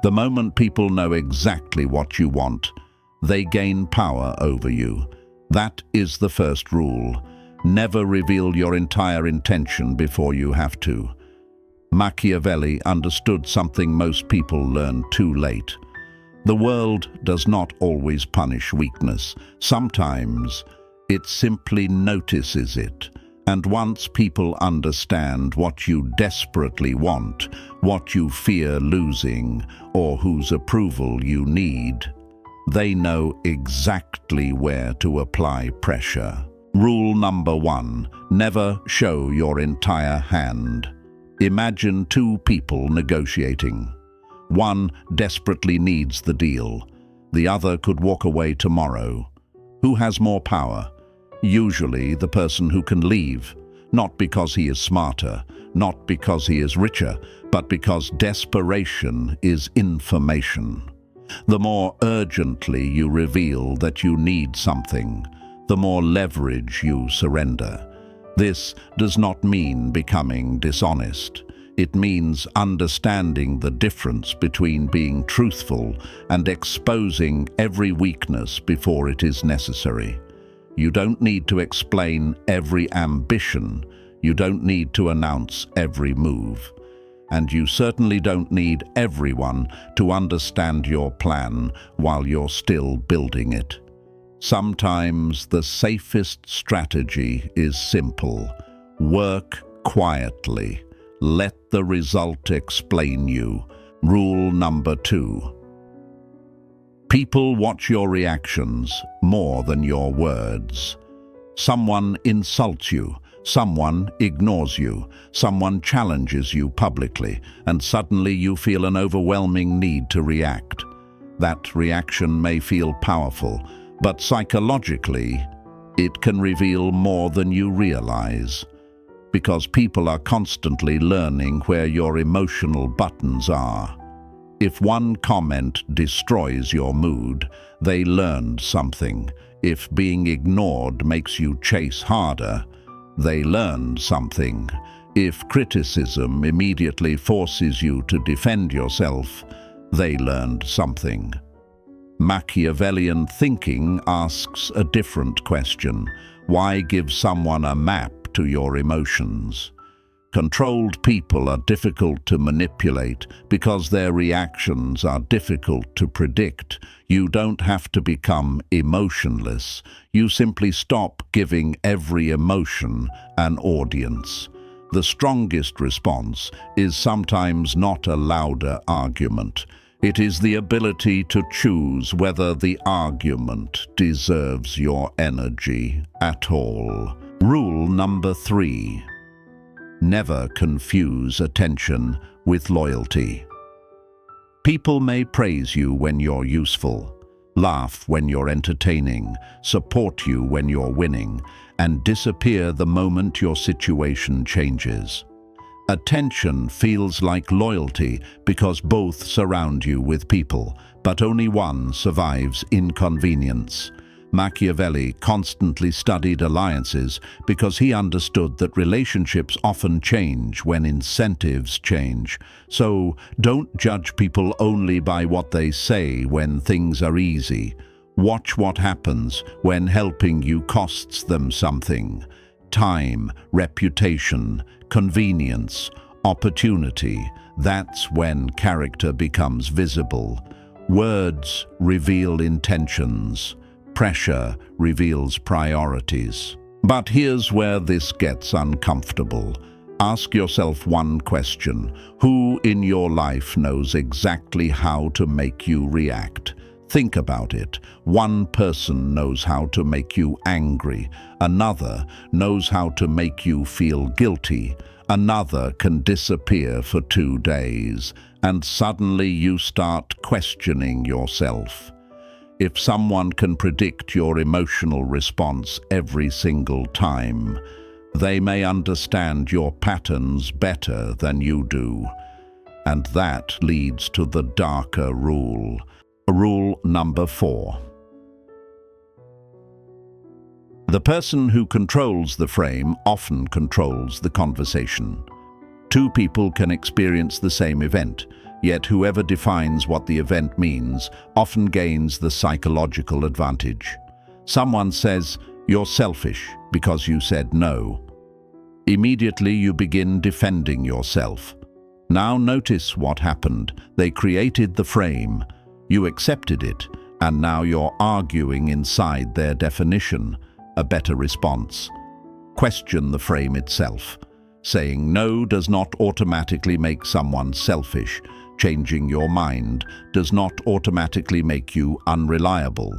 The moment people know exactly what you want, they gain power over you. That is the first rule. Never reveal your entire intention before you have to. Machiavelli understood something most people learn too late. The world does not always punish weakness. Sometimes it simply notices it. And once people understand what you desperately want, what you fear losing, or whose approval you need, they know exactly where to apply pressure. Rule number 1, never show your entire hand. Imagine two people negotiating. One desperately needs the deal. The other could walk away tomorrow. Who has more power? Usually the person who can leave, not because he is smarter, not because he is richer, but because desperation is information. The more urgently you reveal that you need something, the more leverage you surrender. This does not mean becoming dishonest. It means understanding the difference between being truthful and exposing every weakness before it is necessary. You don't need to explain every ambition. You don't need to announce every move. And you certainly don't need everyone to understand your plan while you're still building it. Sometimes the safest strategy is simple. Work quietly. Let the result explain you. Rule number 2. People watch your reactions more than your words. Someone insults you, someone ignores you, someone challenges you publicly, and suddenly you feel an overwhelming need to react. That reaction may feel powerful, but psychologically, it can reveal more than you realize. Because people are constantly learning where your emotional buttons are. If one comment destroys your mood, they learned something. If being ignored makes you chase harder, they learned something. If criticism immediately forces you to defend yourself, they learned something. Machiavellian thinking asks a different question. Why give someone a map to your emotions? Controlled people are difficult to manipulate because their reactions are difficult to predict. You don't have to become emotionless. You simply stop giving every emotion an audience. The strongest response is sometimes not a louder argument. It is the ability to choose whether the argument deserves your energy at all. Rule number 3. Never confuse attention with loyalty. People may praise you when you're useful, laugh when you're entertaining, support you when you're winning, and disappear the moment your situation changes. Attention feels like loyalty because both surround you with people, but only one survives inconvenience. Machiavelli constantly studied alliances because he understood that relationships often change when incentives change. So don't judge people only by what they say when things are easy. Watch what happens when helping you costs them something. Time, reputation, convenience, opportunity. That's when character becomes visible. Words reveal intentions. Pressure reveals priorities. But here's where this gets uncomfortable. Ask yourself one question. Who in your life knows exactly how to make you react? Think about it. One person knows how to make you angry. Another knows how to make you feel guilty. Another can disappear for 2 days, and suddenly you start questioning yourself. If someone can predict your emotional response every single time, they may understand your patterns better than you do. And that leads to the darker rule. Rule number 4. The person who controls the frame often controls the conversation. Two people can experience the same event, Yet whoever defines what the event means often gains the psychological advantage. Someone says, "You're selfish because you said no." Immediately you begin defending yourself. Now notice what happened. They created the frame, you accepted it, and now you're arguing inside their definition. A better response: question the frame itself. Saying no does not automatically make someone selfish. Changing your mind does not automatically make you unreliable.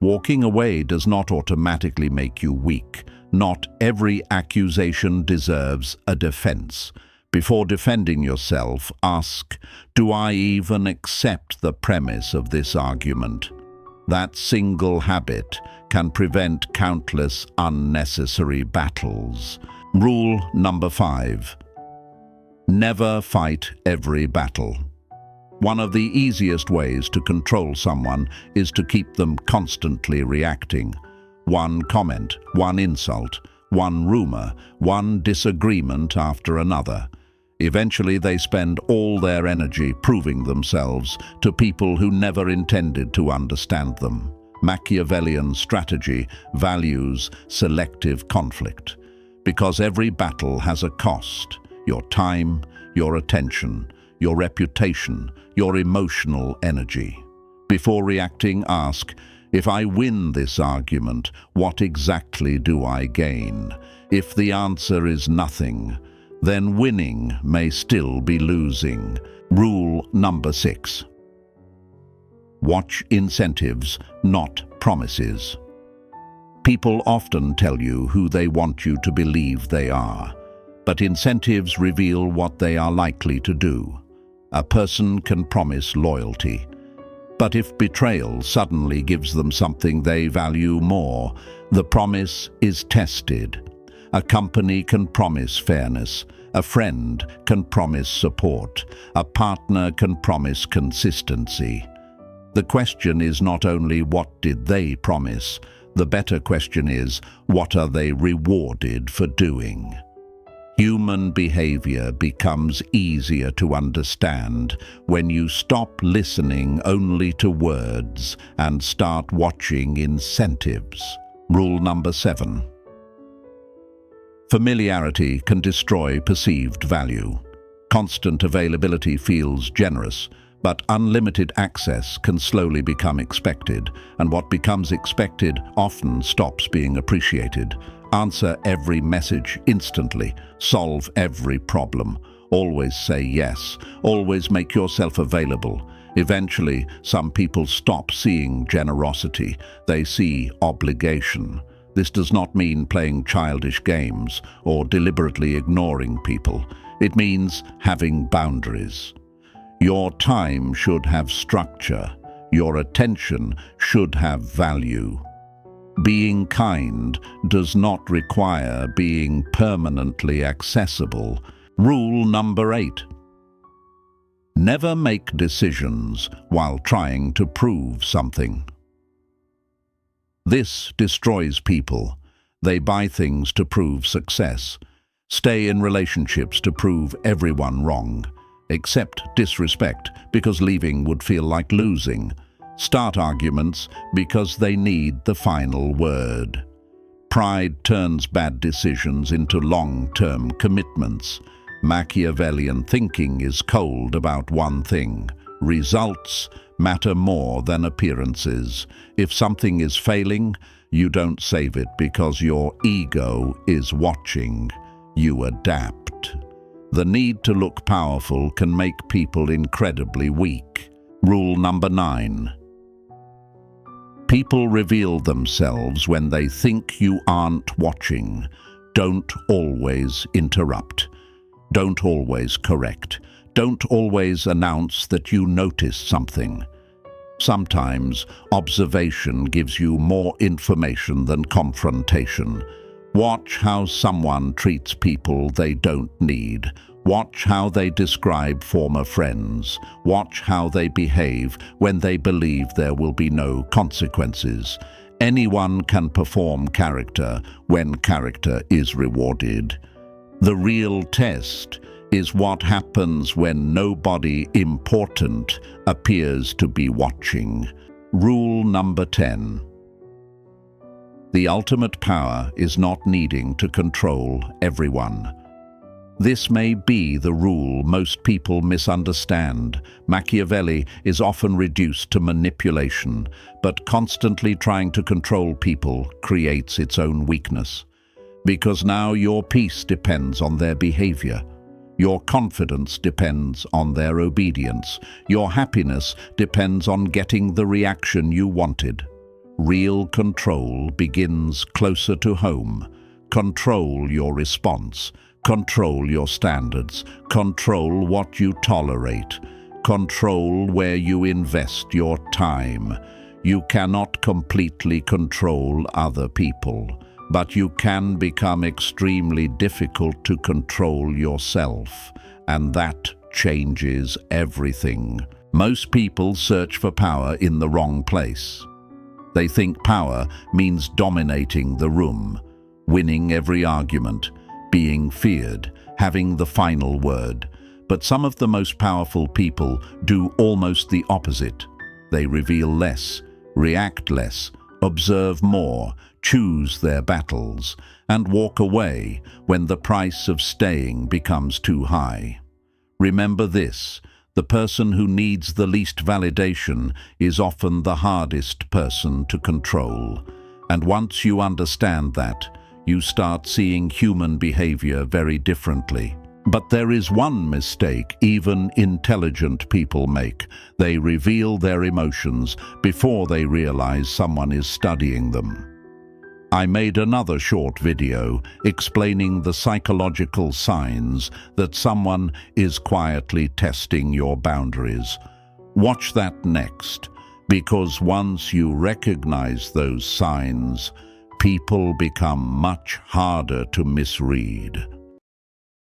Walking away does not automatically make you weak. Not every accusation deserves a defense. Before defending yourself, ask, do I even accept the premise of this argument? That single habit can prevent countless unnecessary battles. Rule number 5. Never fight every battle. One of the easiest ways to control someone is to keep them constantly reacting. One comment, one insult, one rumor, one disagreement after another. Eventually they spend all their energy proving themselves to people who never intended to understand them. Machiavellian strategy values selective conflict, because every battle has a cost: your time, your attention, your reputation, your emotional energy. Before reacting, ask, if I win this argument, what exactly do I gain? If the answer is nothing, then winning may still be losing. Rule number 6. Watch incentives, not promises. People often tell you who they want you to believe they are, but incentives reveal what they are likely to do. A person can promise loyalty, but if betrayal suddenly gives them something they value more, the promise is tested. A company can promise fairness, a friend can promise support, a partner can promise consistency. The question is not only what did they promise, the better question is, what are they rewarded for doing? Human behavior becomes easier to understand when you stop listening only to words and start watching incentives. Rule number 7. Familiarity can destroy perceived value. Constant availability feels generous, but unlimited access can slowly become expected, and what becomes expected often stops being appreciated. Answer every message instantly. Solve every problem. Always say yes. Always make yourself available. Eventually, some people stop seeing generosity. They see obligation. This does not mean playing childish games or deliberately ignoring people. It means having boundaries. Your time should have structure. Your attention should have value. Being kind does not require being permanently accessible. Rule number 8. Never make decisions while trying to prove something. This destroys people. They buy things to prove success, stay in relationships to prove everyone wrong, accept disrespect because leaving would feel like losing, start arguments because they need the final word. Pride turns bad decisions into long-term commitments. Machiavellian thinking is cold about one thing: results matter more than appearances. If something is failing, you don't save it because your ego is watching. You adapt. The need to look powerful can make people incredibly weak. Rule number 9. People reveal themselves when they think you aren't watching. Don't always interrupt. Don't always correct. Don't always announce that you noticed something. Sometimes observation gives you more information than confrontation. Watch how someone treats people they don't need. Watch how they describe former friends. Watch how they behave when they believe there will be no consequences. Anyone can perform character when character is rewarded. The real test is what happens when nobody important appears to be watching. Rule number 10. The ultimate power is not needing to control everyone. This may be the rule most people misunderstand. Machiavelli is often reduced to manipulation, but constantly trying to control people creates its own weakness. Because now your peace depends on their behavior. Your confidence depends on their obedience. Your happiness depends on getting the reaction you wanted. Real control begins closer to home. Control your response. Control your standards. Control what you tolerate. Control where you invest your time. You cannot completely control other people, but you can become extremely difficult to control yourself, and that changes everything. Most people search for power in the wrong place. They think power means dominating the room, winning every argument, being feared, having the final word. But some of the most powerful people do almost the opposite. They reveal less, react less, observe more, choose their battles, and walk away when the price of staying becomes too high. Remember this: the person who needs the least validation is often the hardest person to control. And once you understand that, you start seeing human behavior very differently. But there is one mistake even intelligent people make. They reveal their emotions before they realize someone is studying them. I made another short video explaining the psychological signs that someone is quietly testing your boundaries. Watch that next, because once you recognize those signs, people become much harder to misread.